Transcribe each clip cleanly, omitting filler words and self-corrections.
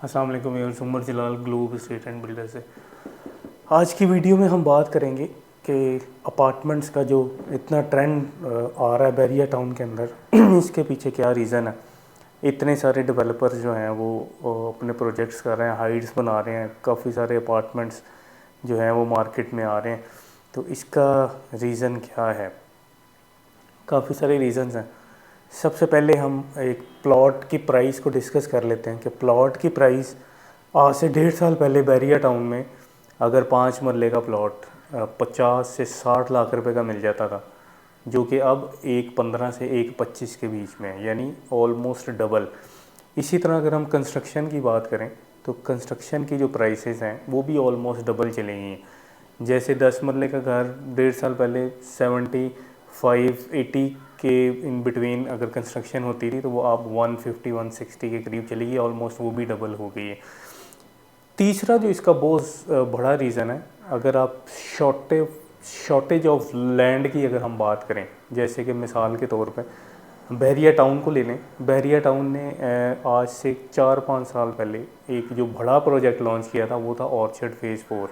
अस्सलाम वालेकुम viewers, Umar Jalal Globe Estate and Builder से। आज की वीडियो में हम बात करेंगे कि अपार्टमेंट्स का जो इतना ट्रेंड आ रहा है बैरिया टाउन के अंदर इसके पीछे क्या रीज़न है। इतने सारे डेवलपर्स जो हैं वो अपने प्रोजेक्ट्स कर रहे हैं, हाइट्स बना रहे हैं, काफ़ी सारे अपार्टमेंट्स जो हैं वो मार्केट में आ रहे हैं। तो इसका रीज़न क्या है? काफ़ी सारे रीज़न्स हैं। सबसे पहले हम एक प्लॉट की प्राइस को डिस्कस कर लेते हैं कि प्लॉट की प्राइस आज से 1.5 साल पहले बैरिया टाउन में अगर 5 मरले का प्लॉट 50 से 60 लाख रुपए का मिल जाता था, जो कि अब 1.15 से 1.25 के बीच में है, यानी ऑलमोस्ट डबल। इसी तरह अगर हम कंस्ट्रक्शन की बात करें तो कंस्ट्रक्शन की जो प्राइसेस हैं वो भी ऑलमोस्ट डबल चली गई हैं। जैसे 10 मरले का घर 1.5 साल पहले 75-80 के इन बिटवीन अगर कंस्ट्रक्शन होती थी तो वो आप 150-160 के करीब चली गई, ऑलमोस्ट वो भी डबल हो गई है। तीसरा जो इसका बहुत बड़ा रीज़न है, अगर आप शॉर्टेज ऑफ लैंड की अगर हम बात करें, जैसे कि मिसाल के तौर पे बहरिया टाउन को ले लें। बहरिया टाउन ने आज से 4-5 साल पहले एक जो बड़ा प्रोजेक्ट लॉन्च किया था वो था ऑर्चर्ड फेज़ 4।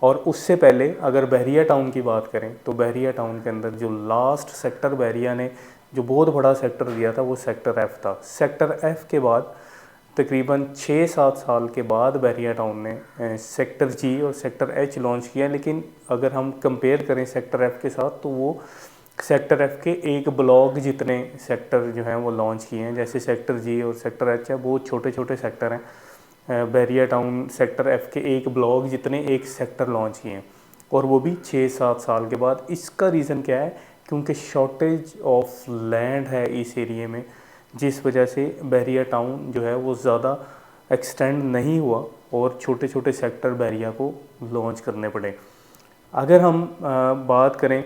और उससे पहले अगर बहरिया टाउन की बात करें तो बहरिया टाउन के अंदर जो लास्ट सेक्टर बहरिया ने जो बहुत बड़ा सेक्टर दिया था वो सेक्टर एफ़ था। सेक्टर एफ़ के बाद तकरीबन 6-7 साल के बाद बहरिया टाउन ने सेक्टर जी और सेक्टर एच लॉन्च किया। लेकिन अगर हम कंपेयर करें सेक्टर एफ़ के साथ तो वो सेक्टर एफ़ के एक ब्लॉक जितने सेक्टर जो हैं वो लॉन्च किए हैं। जैसे सेक्टर जी और सेक्टर एच है, बहुत छोटे छोटे सेक्टर हैं। बहरिया टाउन सेक्टर एफ़ के एक ब्लॉक जितने एक सेक्टर लॉन्च किए हैं, और वो भी 6-7 साल के बाद। इसका रीज़न क्या है? क्योंकि शॉर्टेज ऑफ लैंड है इस एरिए में, जिस वजह से बहरिया टाउन जो है वो ज़्यादा एक्सटेंड नहीं हुआ और छोटे छोटे सेक्टर बहरिया को लॉन्च करने पड़े। अगर हम बात करें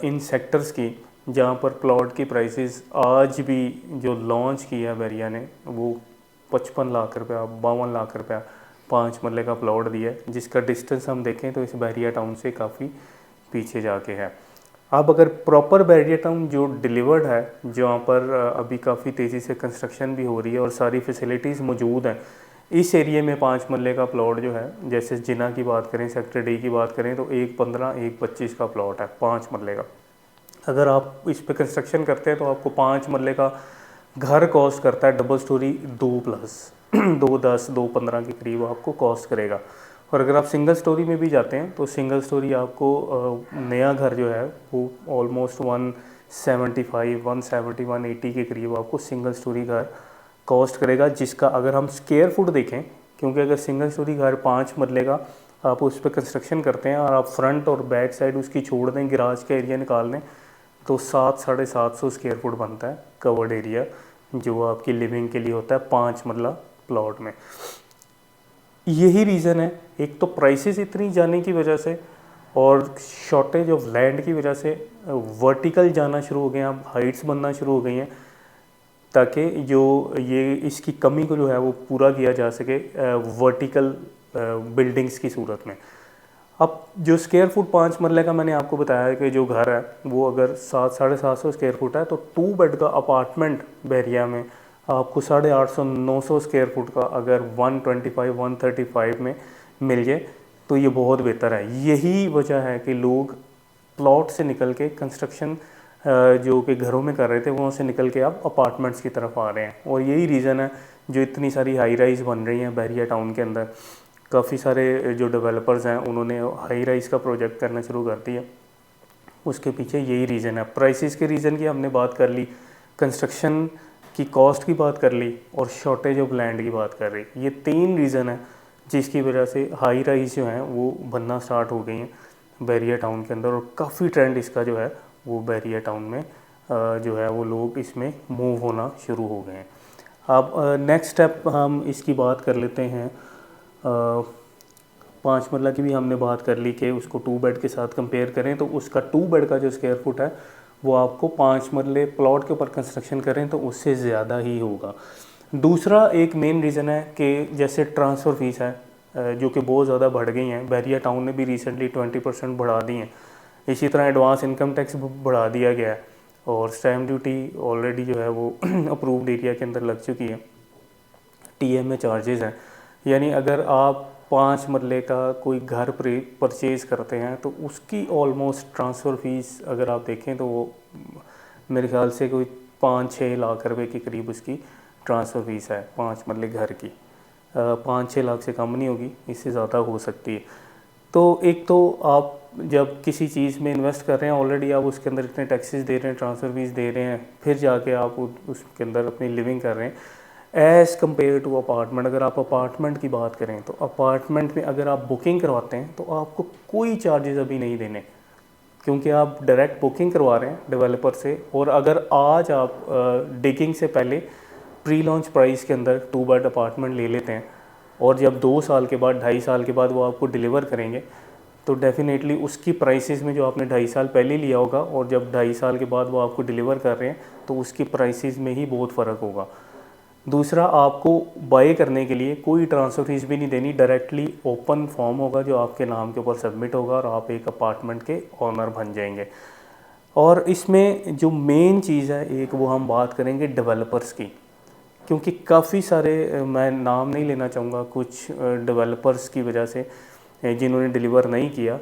इन सेक्टर्स की जहाँ पर प्लॉट की प्राइसेस आज भी जो लॉन्च किया बहरिया ने वो 55 लाख रुपया 52 लाख रुपया 5 मरले का प्लॉट दिया है, जिसका डिस्टेंस हम देखें तो इस बहरिया टाउन से काफ़ी पीछे जाके है। अब अगर प्रॉपर बहरिया टाउन जो डिलीवर्ड है, जहाँ पर अभी काफ़ी तेज़ी से कंस्ट्रक्शन भी हो रही है और सारी फैसिलिटीज़ मौजूद हैं, इस एरिए में 5 मरले का प्लॉट जो है, जैसे जिना की बात करें, सेक्टर डी की बात करें तो 1.15-1.25 का प्लॉट है 5 मरले का। अगर आप इस पे कंस्ट्रक्शन करते हैं तो आपको 5 मरले का घर कॉस्ट करता है डबल स्टोरी 2+, 2.10-2.15 के करीब आपको कॉस्ट करेगा। और अगर आप सिंगल स्टोरी में भी जाते हैं तो सिंगल स्टोरी आपको नया घर जो है वो ऑलमोस्ट 175-170-180 के करीब आपको सिंगल स्टोरी घर कॉस्ट करेगा, जिसका अगर हम स्क्वायर फुट देखें, क्योंकि अगर सिंगल स्टोरी घर 5 मरले का आप उस पर कंस्ट्रक्शन करते हैं और आप फ्रंट और बैक साइड उसकी छोड़ दें, गिराज का एरिया निकाल दें, तो 700-750 स्क्वायर फुट बनता है कवर्ड एरिया, जो आपकी लिविंग के लिए होता है 5 मरला प्लॉट में। यही रीज़न है, एक तो प्राइसेस इतनी जाने की वजह से और शॉर्टेज ऑफ लैंड की वजह से वर्टिकल जाना शुरू हो गए हैं, अब हाइट्स बनना शुरू हो गई हैं, ताकि जो ये इसकी कमी को जो है वो पूरा किया जा सके वर्टिकल बिल्डिंग्स की सूरत में। अब जो स्क्वायर फुट 5 मरले का मैंने आपको बताया कि जो घर है वो अगर 700-750 स्क्वायर फुट है, तो 2 बेड का अपार्टमेंट बहरिया में आपको 850-900 स्क्वायर फुट का अगर 125-135 में मिल जाए तो ये बहुत बेहतर है। यही वजह है कि लोग प्लॉट से निकल के कंस्ट्रक्शन जो कि घरों में कर रहे थे वहाँ से निकल के अब अपार्टमेंट्स की तरफ आ रहे हैं, और यही रीज़न है जो इतनी सारी हाई राइज़ बन रही हैं बहरिया टाउन के अंदर। काफ़ी सारे जो डेवलपर्स हैं उन्होंने हाई राइज़ का प्रोजेक्ट करना शुरू कर दिया। उसके पीछे यही रीज़न है। प्राइसेस के रीज़न की हमने बात कर ली, कंस्ट्रक्शन की कॉस्ट की बात कर ली और शॉर्टेज ऑफ लैंड की बात कर रही। ये 3 रीज़न है जिसकी वजह से हाई राइज़ जो हैं वो बनना स्टार्ट हो गई हैं बहरिया टाउन के अंदर, और काफ़ी ट्रेंड इसका जो है वो बहरिया टाउन में जो है वो लोग इसमें मूव होना शुरू हो गए हैं। अब नेक्स्ट स्टेप हम इसकी बात कर लेते हैं। 5 मरला की भी हमने बात कर ली कि उसको 2 बेड के साथ कंपेयर करें तो उसका 2 बेड का जो स्क्वायर फुट है वो आपको 5 मरले प्लॉट के ऊपर कंस्ट्रक्शन करें तो उससे ज़्यादा ही होगा। दूसरा एक मेन रीज़न है कि जैसे ट्रांसफ़र फ़ीस है जो कि बहुत ज़्यादा बढ़ गई हैं। बहरिया टाउन ने भी रिसेंटली 20% बढ़ा दी हैं। इसी तरह एडवांस इनकम टैक्स बढ़ा दिया गया है और स्टैम्प ड्यूटी ऑलरेडी जो है वो अप्रूव्ड एरिया के अंदर लग चुकी है। TMA चार्जेस हैं। यानी अगर आप 5 मरले का कोई घर परचेज़ करते हैं तो उसकी ऑलमोस्ट ट्रांसफ़र फ़ीस अगर आप देखें तो वो मेरे ख्याल से कोई 5-6 लाख रुपए के करीब उसकी ट्रांसफ़र फ़ीस है 5 मरले घर की। 5-6 लाख से कम नहीं होगी, इससे ज़्यादा हो सकती है। तो एक तो आप जब किसी चीज़ में इन्वेस्ट कर रहे हैं ऑलरेडी आप उसके अंदर इतने टैक्सेस दे रहे हैं, ट्रांसफ़र फीस दे रहे हैं, फिर जाके आप उसके अंदर अपनी लिविंग कर रहे हैं एज़ कम्पेयर टू अपार्टमेंट। अगर आप अपार्टमेंट की बात करें तो अपार्टमेंट में अगर आप बुकिंग करवाते हैं तो आपको कोई चार्जेस अभी नहीं देने, क्योंकि आप डायरेक्ट बुकिंग करवा रहे हैं डेवलपर से। और अगर आज आप डिगिंग से पहले प्री लॉन्च प्राइस के अंदर 2 बेड अपार्टमेंट ले लेते हैं और जब 2 साल के बाद 2.5 साल के बाद वो आपको डिलीवर करेंगे तो डेफ़िनेटली उसकी प्राइसेस में जो आपने 2.5 साल पहले लिया होगा और जब 2.5 साल के बाद वो आपको डिलीवर कर रहे हैं तो उसकी प्राइसेस में ही बहुत फ़र्क होगा। दूसरा, आपको बाय करने के लिए कोई ट्रांसफ़र फीस भी नहीं देनी, डायरेक्टली ओपन फॉर्म होगा जो आपके नाम के ऊपर सबमिट होगा और आप एक अपार्टमेंट के ओनर बन जाएंगे। और इसमें जो मेन चीज़ है एक, वो हम बात करेंगे डेवलपर्स की, क्योंकि काफ़ी सारे मैं नाम नहीं लेना चाहूँगा कुछ डेवलपर्स की वजह से जिन्होंने डिलीवर नहीं किया,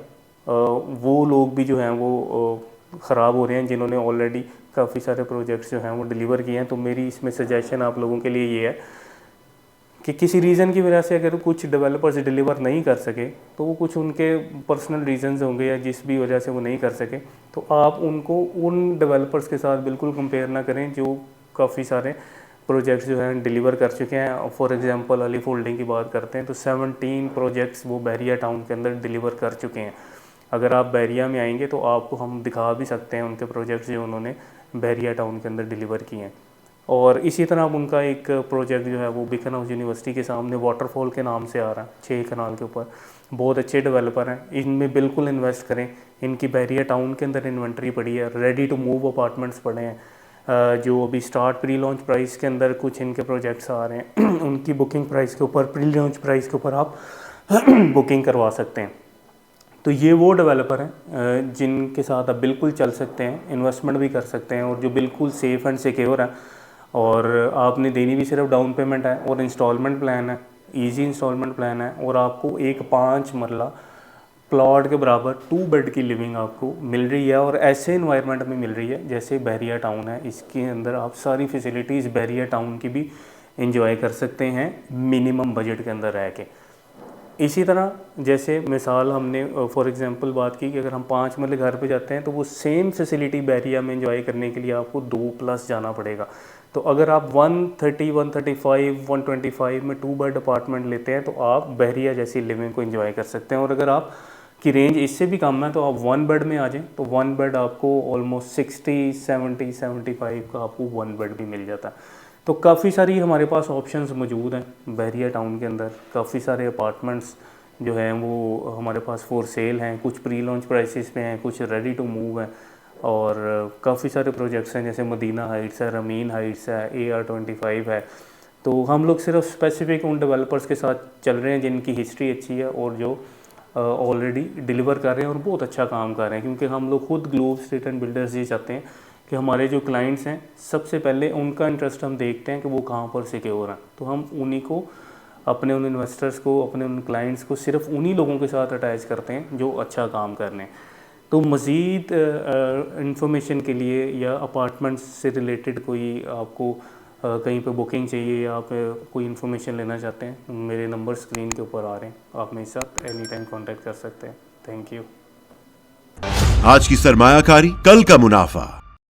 वो लोग भी जो हैं वो ख़राब हो रहे हैं जिन्होंने ऑलरेडी काफ़ी सारे प्रोजेक्ट्स जो हैं वो डिलीवर किए हैं। तो मेरी इसमें सजेशन आप लोगों के लिए ये है कि किसी रीज़न की वजह से अगर कुछ डेवलपर्स डिलीवर नहीं कर सके तो वो कुछ उनके पर्सनल रीज़न्स होंगे या जिस भी वजह से वो नहीं कर सके, तो आप उनको उन डेवलपर्स के साथ बिल्कुल कंपेयर ना करें जो काफ़ी सारे प्रोजेक्ट्स जो हैं डिलीवर कर चुके हैं। फॉर एग्जांपल अली फोल्डिंग की बात करते हैं तो 17 प्रोजेक्ट्स वो बहरिया टाउन के अंदर डिलीवर कर चुके हैं। अगर आप बहरिया में आएंगे तो आपको हम दिखा भी सकते हैं उनके प्रोजेक्ट्स जो उन्होंने बहरिया टाउन के अंदर डिलीवर किए हैं। और इसी तरह उनका एक प्रोजेक्ट जो है वो बीकन हाउस यूनिवर्सिटी के सामने वाटरफॉल के नाम से आ रहा है 6 कनाल के ऊपर। बहुत अच्छे डेवलपर हैं, इनमें बिल्कुल इन्वेस्ट करें। इनकी बहरिया टाउन के अंदर इन्वेंट्री पड़ी है, रेडी टू मूव अपार्टमेंट्स पड़े हैं जो अभी स्टार्ट प्री लॉन्च प्राइस के अंदर कुछ इनके प्रोजेक्ट्स आ रहे हैं उनकी बुकिंग प्राइस के ऊपर, प्री लॉन्च प्राइस के ऊपर आप बुकिंग करवा सकते हैं। तो ये वो डेवलपर हैं जिनके साथ आप बिल्कुल चल सकते हैं, इन्वेस्टमेंट भी कर सकते हैं और जो बिल्कुल सेफ़ एंड सिक्योर है। और आपने देनी भी सिर्फ डाउन पेमेंट है और इंस्टॉलमेंट प्लान है, ईजी इंस्टॉलमेंट प्लान है और आपको एक 5 मरला प्लॉट के बराबर 2 बेड की लिविंग आपको मिल रही है और ऐसे इन्वायरमेंट में मिल रही है जैसे बहरिया टाउन है। इसके अंदर आप सारी फैसिलिटीज़ बहरिया टाउन की भी इंजॉय कर सकते हैं मिनिमम बजट के अंदर रह के। इसी तरह जैसे मिसाल हमने फॉर एग्जांपल बात की कि अगर हम 5 मरले घर पे जाते हैं तो वो सेम फैसिलिटी बहरिया में इंजॉय करने के लिए आपको 2+ जाना पड़ेगा। तो अगर आप 130, 135, 125 में 2 बेड अपार्टमेंट लेते हैं तो आप बहरिया जैसी लिविंग को एंजॉय कर सकते हैं। और अगर आप की रेंज इससे भी कम है तो आप 1 बेड में आ जाएं तो 1 बेड आपको ऑलमोस्ट 60, 70, 75 का आपको 1 बेड भी मिल जाता है। तो काफ़ी सारी हमारे पास ऑप्शंस मौजूद हैं बहरिया टाउन के अंदर। काफ़ी सारे अपार्टमेंट्स जो हैं वो हमारे पास फॉर सेल हैं, कुछ प्री लॉन्च प्राइसेस पे हैं, कुछ रेडी टू मूव हैं और काफ़ी सारे प्रोजेक्ट्स हैं जैसे मदीना हाइट्स है, रमीन हाइट्स है, AR25 है। तो हम लोग सिर्फ स्पेसिफिक उन डेवलपर्स के साथ चल रहे हैं जिनकी हिस्ट्री अच्छी है और जो ऑलरेडी डिलीवर कर रहे हैं और बहुत अच्छा काम कर रहे हैं, क्योंकि हम लोग खुद ग्लोब स्ट्रीट एंड बिल्डर्स ये चाहते हैं कि हमारे जो क्लाइंट्स हैं सबसे पहले उनका इंटरेस्ट हम देखते हैं कि वो कहाँ पर सिक्योर हैं। तो हम उन्हीं को, अपने उन इन्वेस्टर्स को, अपने उन क्लाइंट्स को सिर्फ उन्हीं लोगों के साथ अटैच करते हैं जो अच्छा काम कर रहे हैं। तो मज़ीद इंफॉर्मेशन के लिए या अपार्टमेंट्स से रिलेटेड कोई आपको कहीं पे बुकिंग चाहिए या आप कोई इन्फॉर्मेशन लेना चाहते हैं, मेरे नंबर स्क्रीन के ऊपर आ रहे हैं, आप मेरे साथ एनी टाइम कॉन्टैक्ट कर सकते हैं। Thank you. आज की सरमायाकारी, कल का मुनाफा।